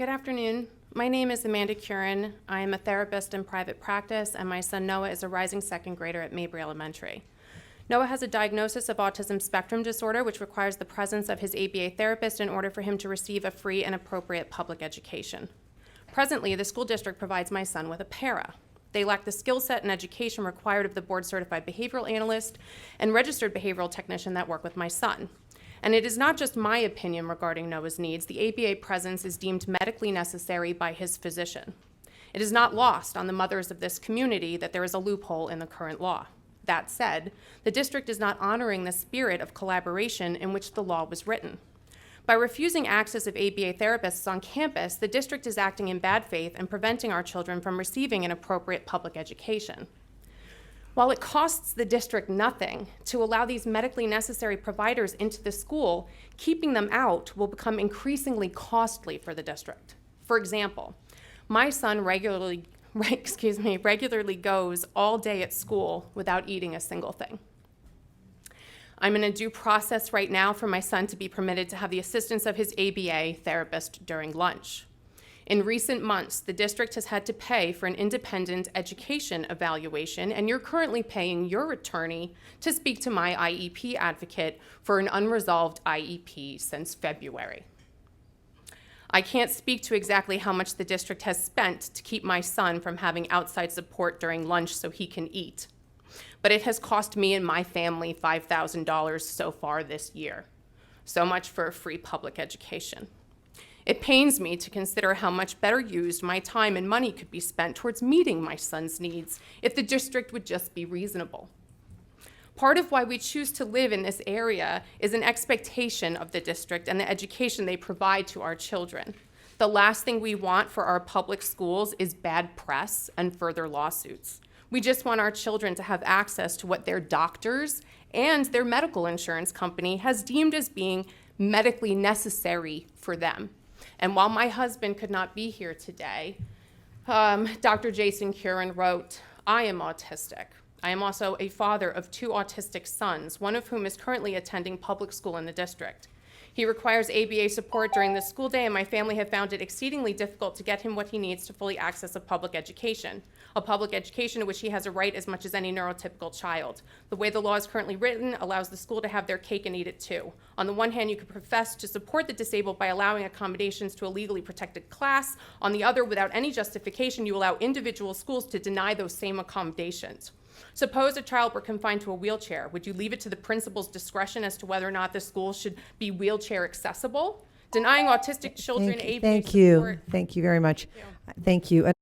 Good afternoon. My name is Amanda Quirin. I am a therapist in private practice, and my son Noah is a rising second grader at Mabry Elementary. Noah has a diagnosis of autism spectrum disorder, which requires the presence of his ABA therapist in order for him to receive a free and appropriate public education. Presently, the school district provides my son with a para. They lack the skill set and education required of the board-certified behavioral analyst and registered behavioral technician that work with my son. And it is not just my opinion regarding Noah's needs. The ABA presence is deemed medically necessary by his physician. It is not lost on the mothers of this community that there is a loophole in the current law. That said, the district is not honoring the spirit of collaboration in which the law was written. By refusing access of ABA therapists on campus, the district is acting in bad faith and preventing our children from receiving an appropriate public education. While it costs the district nothing to allow these medically necessary providers into the school, keeping them out will become increasingly costly for the district. For example, my son regularly goes all day at school without eating a single thing. I'm in a due process right now for my son to be permitted to have the assistance of his ABA therapist during lunch. In recent months, the district has had to pay for an independent education evaluation, and you're currently paying your attorney to speak to my IEP advocate for an unresolved IEP since February. I can't speak to exactly how much the district has spent to keep my son from having outside support during lunch so he can eat, but it has cost me and my family $5,000 so far this year. So much for a free public education. It pains me to consider how much better used my time and money could be spent towards meeting my son's needs if the district would just be reasonable. Part of why we choose to live in this area is an expectation of the district and the education they provide to our children. The last thing we want for our public schools is bad press and further lawsuits. We just want our children to have access to what their doctors and their medical insurance company has deemed as being medically necessary for them. And while my husband could not be here today, Dr. Jason Quirin wrote, "I am autistic. I am also a father of 2 autistic sons, one of whom is currently attending public school in the district. He requires ABA support during the school day, and my family have found it exceedingly difficult to get him what he needs to fully access a public education in which he has a right as much as any neurotypical child. The way the law is currently written allows the school to have their cake and eat it too. On the one hand, you could profess to support the disabled by allowing accommodations to a legally protected class. On the other, without any justification, you allow individual schools to deny those same accommodations. Suppose a child were confined to a wheelchair. Would you leave it to the principal's discretion as to whether or not the school should be wheelchair accessible? Denying autistic children ABA support." Thank you very much. Thank you.